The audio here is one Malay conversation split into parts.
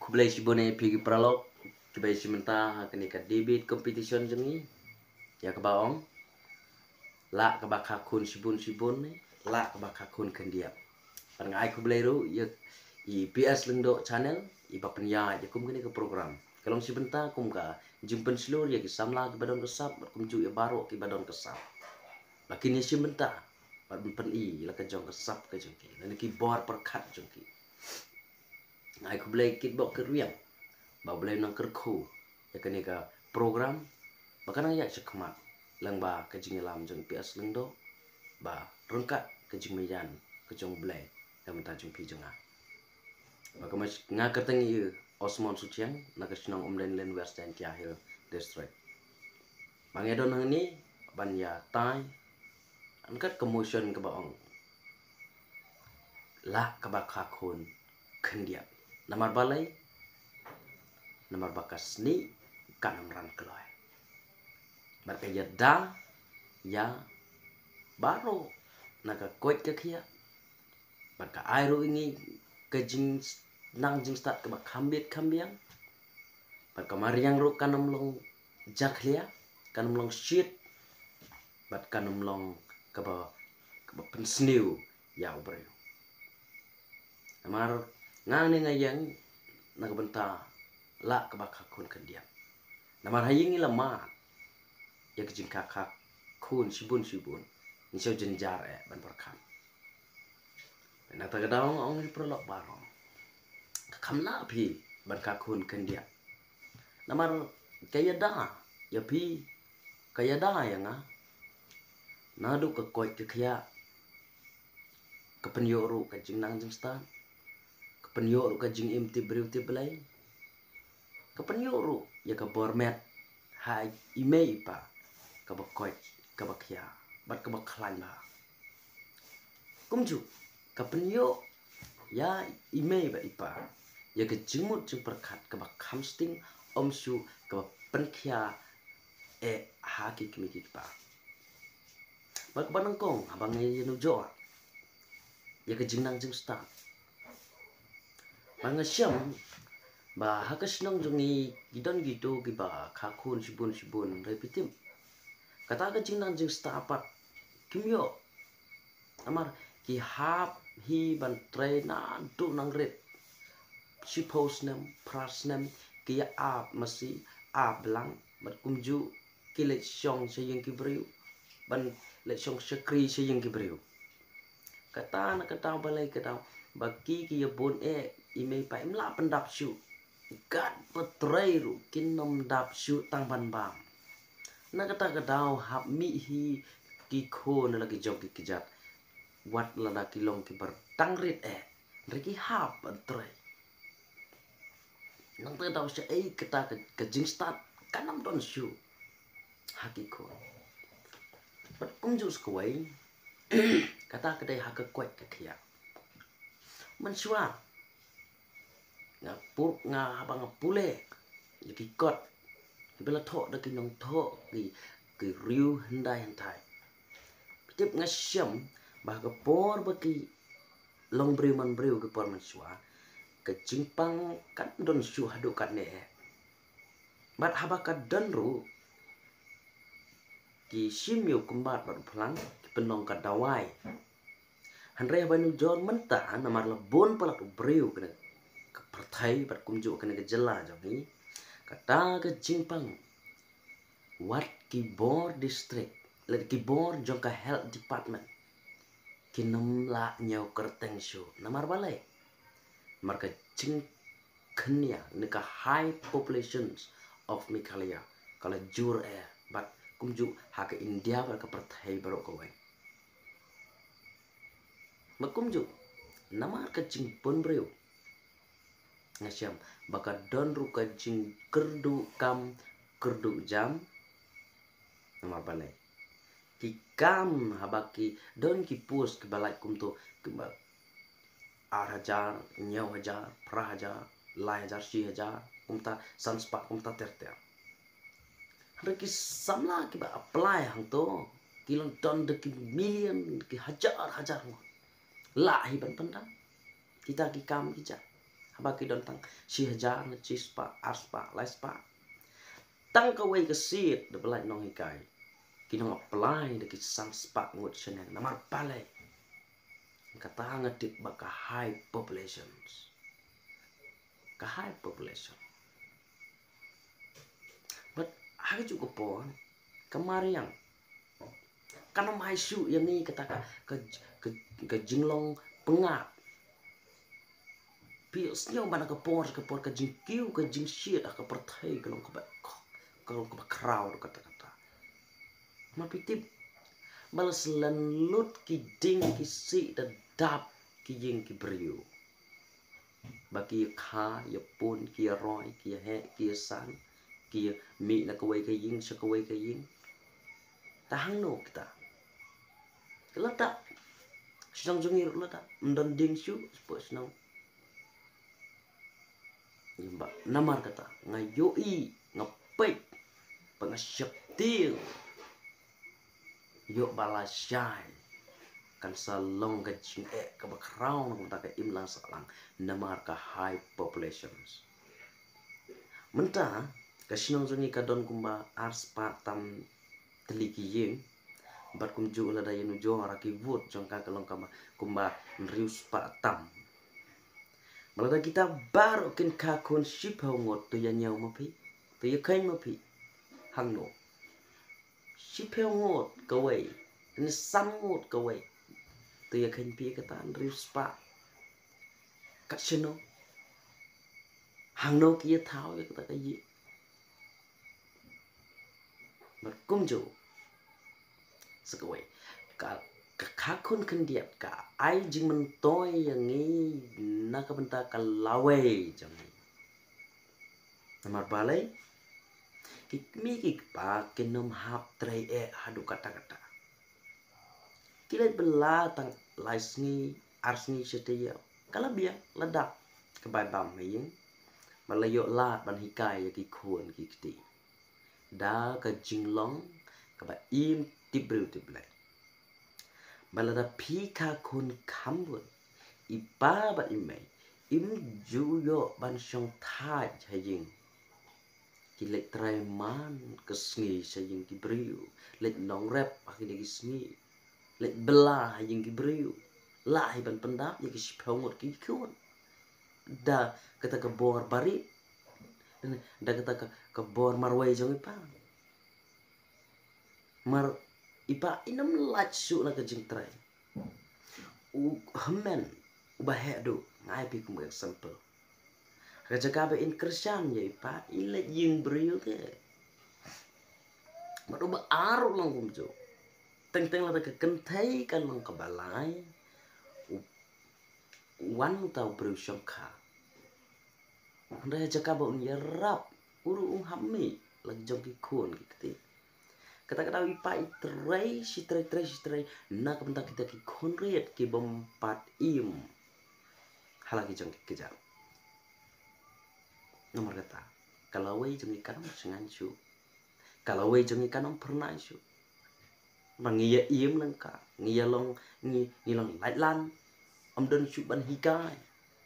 kublai si bone pigi pralog kublai si mentah kini ka debate competition jengi ya ke baong la ke bak hakun sibun ni la ke bak hakun kendiap pan ngai kublai ru ya i PS lengdo channel i bapenya ya kum kini ke program kalong si benta kum ka jumpen seluruh ya ki samla ki badon kesap kum ju ya baro ki badon kesap lakin ya si benta pat pen i la ke jong kesap ke jongki dan ki bor perkat jongki ngai kublai kit bok kerwiang ba boleh nang kerku ya kini ka program bakana ya cekmat lang ba kejing lam jeng PS lengdo ba rengkat kejing meyan kejong blai yang ta jung pi jenga ba kemas nga kertengi Osmon Suciang na kesinong len West and Hill district bangedon hang ni ban ya tai angkat kemotion ke baong la ke bakakun kendiap namar balai namar bakas ni kanam ran keloy barka ya da ya baro naka koit ke kia barka airu ini kejing nang jing start ke bakambit kambiang barka mariang ru kanam long jaklia kanam long shit bat kanam long ke ba pensniu ya bre namar ngane ngayang nagbenta la ke bakakun kendiam namar hayingi lama ya kejing kakak kun sibun ni so jenjar ban perkan na ta gadaong ong ni prolog barong kamla pi ban kakun kendia namar kaya da ya pi kaya da ya nga nadu ke koi ke kya ke penyoru ke jing nang jing sta ke penyoru ke jing imti briuti belai ke penyoru ya ke bormet hai imei pa ke bakoi ke bakya bat ke baklan ba kumju ke penyo ya imei ba ipa ya ke jimut jing perkat ke bak hamsting omsu ke penkya haki kimiki pa bak banangkong abang ye nu jo ya ke jing nang jing sta bang syam ba hakas nong jungi gidon gitu ki ba kakun sibun repitim kata ke jing nang jing sta apat kimyo amar ki hap hi ban traina du nang ret suppose nem pras nem ki ap masi ap lang bat kumju ki le syong se yang ki briu ban le syong sekri se yang ki briu kata na kata balai kata baki ki ya bon imei pa imla pendap syu gat petrai ru kinom dap syu tang ban bam na kata kadau hap mi hi ki ko na lagi jog ki kijat wat lada kilong ki ber tangrit reki hap petrai nang ta daw se kata ke jing start kanam don syu hakiko bat kumju skwai kata kedai hak kwat ke kia mensua ngapur ngabang pule jadi kot bila thok de kinong thok ki riu hendai hentai tip ngasyam bah ke por baki long briu man briu ke por mensua ke jingpang kan don su hadu kat ne bat habakat dan ru ki simyo kumbat bat plang ki penong kat dawai Andre banu jon mentah namar lebon palak briu kena ke pertai bat kumju kena ke jela jami kata ke jingpang wat ki bor district let ki bor jong ka health department kinom la nyau kerteng syu namar balai marka jing kenya nika high populations of Mikalia kala jur bat kumju hak India bar ka pertai barok kawai makumju namar ka jing pon breu ngasyam baka don ru ka jing kerdu kam kerdu jam namar balai ki kam habaki don ki pus ke balai kumto ke 8,000 9,000 prahajar 10,000 6,000 kumta sanspa kumta terter reki samla ki ba apply hang to kilon ton de ki million ki hajar mo la hi ban pandang kita ki kam ki ja bagi don tang si hajar na chi spa aspa lai spa tang ka wei ka sit de belai nong hikai kinong apply de ki sang spa ngut chenen namar pale kata ngatit ba ka high populations ka high population but hari juga pon kemariang karena maisu yang ni kata ke jinglong pengap pios nyo bana ke por ke jingkiu ke jing shit ka perthai ke long ke ba crowd kata mapitip balas lanlut ki ding ki si da dap ki jing ki brio baki kha ya pun ki roi ki he ki san ki mi na ka wei ka ying sa ka wei ka ying tahang no kita kelata sinang jungir lata mdan ding shu spo sinang yimba namar kata ngayoi ngapek pengasyap til yo balasai kan salong ka jing ka bakraw na ta ka imlang salang namar ka high populations menta ka sinang jungi ka don kumba ars patam teliki yeng bat kum ju la da yenu jo ara ki vot jong ka kalong kama kumba rius patam malada kita baru kin ka kun ship ngot to ya nyau mapi to ya kain mapi hangno ship ngot ka wei ni sam ngot ka wei to ya kain pi ka tan rius pa kat sino hangno ki ya thao ya ka ta yi mat kum jo sekawai ka kakun kendiat ka ai jing mentoy yang ni nak benta ka lawe jang namar balai mi ki pa kenom hap trai hadu kata kilai bela tang laisni arsni setia kala bia ladak ke bai bam yin malayo lat ban hikai ki khun ki kti da ka jinglong ka ba im tibril tiblai balada pika kun kambun ipa ba imai im juyo ban shong thai chaying ki lek trai man kesngi saying ki briu lek nong rep akide ki sngi lek bela haying ki briu lai ban pendap ya ki shpongot ki kun da kata ke bor bari da kata ke bor marwai jong ipa mar ipa inam lach su na ke jing trai u hamen ubahe do ngai pi kum example raja ka be in krisyan ye ipa ile jing brio ke madu ba aru lang kum jo teng la ke kentai kan lang ka balai wan tau brio shongka raja ka ba un yerap uru hammi lag jong ki kun ki kata-kata ipa itrai si trai nak bentak kita ki konriat ki bompat im halagi jong ki kejar nomor kata kalau wei jong ikan sengan su kalau wei jong ikan pernah su mangia im lengka ngia long ngi long lan don su ban hikai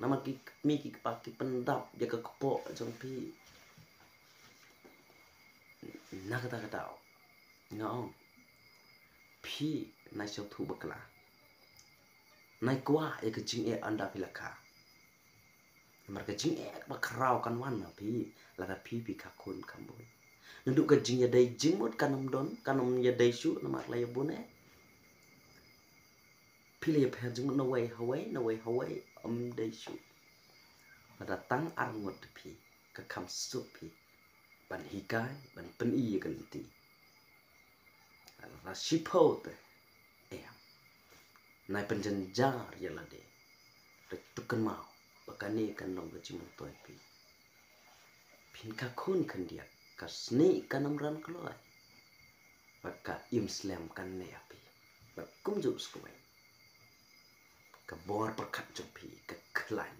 nama ki mi ki paki pendap dia ke kepo jong pi nak kata-kata ngong pi nai shau thu bakla nai kwa e ke jing anda pilaka mar ke jing ba krau kan wan na pi la da pi ka kun kambon ndu ke jing ya dai jing mot kanam don kanam ya dai su na mak la ya bune pi le phe jing no wei hawai dai su la da tang ar ngot pi ka kam su pi ban hikai ban pen i kan ti la shipot nai penjenjar ya la de tukan mau bakani kan nong gajim toy pi pin ka kun kan dia ka sni kanam ran kloi baka im slam kan ne api bak kum ju skoi ka bor pakat ju pi ka klan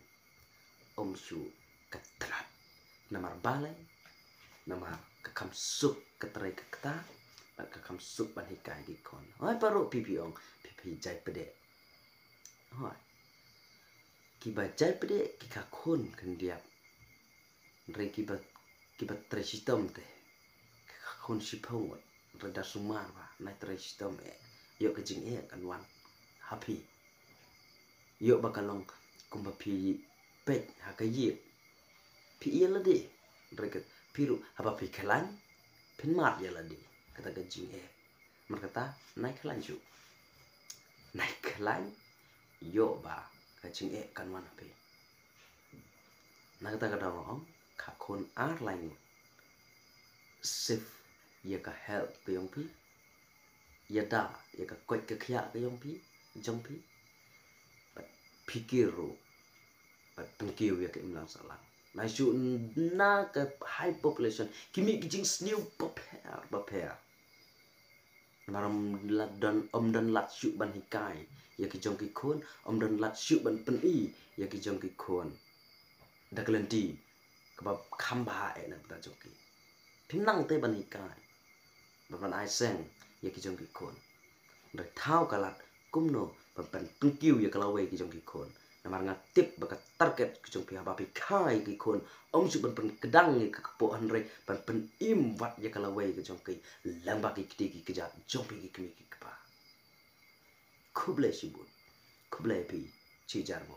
su ka trat namar balai namar ka kam sup ka trai ka kta ka kam sup ban hikai di kon oi paru pipi ong pipi jai pede hoi kiba jai pede kika kun kendiap re kiba tresistem te kika kun sipong reda sumar ba na tresistem yo kejing kan wan happy yo bakalong kumba pi pet hakayi pi iya lade reket piru apa pi kelan pin mat ya lade kata kejing merkata naik kelan ju naik kelan yo ba kejing kan wan happy na kata orang kakun lain sif ya ka help ke yong pi ya da ya ka kwet ke khia ke yong pi jong pi pikir ro pengkiu ya ke imlang salang na shu na ke high population kimi kijing sniu paper maram lat dan lat shu ban hikai ya ki jong ki khon dan lat shu ban pen i ya ki jong ki khon da kelenti kebab khamba na ta jong ki pinang te ban hikai ban ai seng ya ki jong ki khon da thau kalat kumno ban pengkiu ya kalawe ki jong ki khon namar ngatip bakat target ki jong pi haba pi kai ki khon su ban pen kedang ni ke kepo andre ban pen im wat ya kalawe ki jong ki lamba ki kiti ki kejat jong pi ki kemi ki kapa kuble sibun kuble pi ci jarbo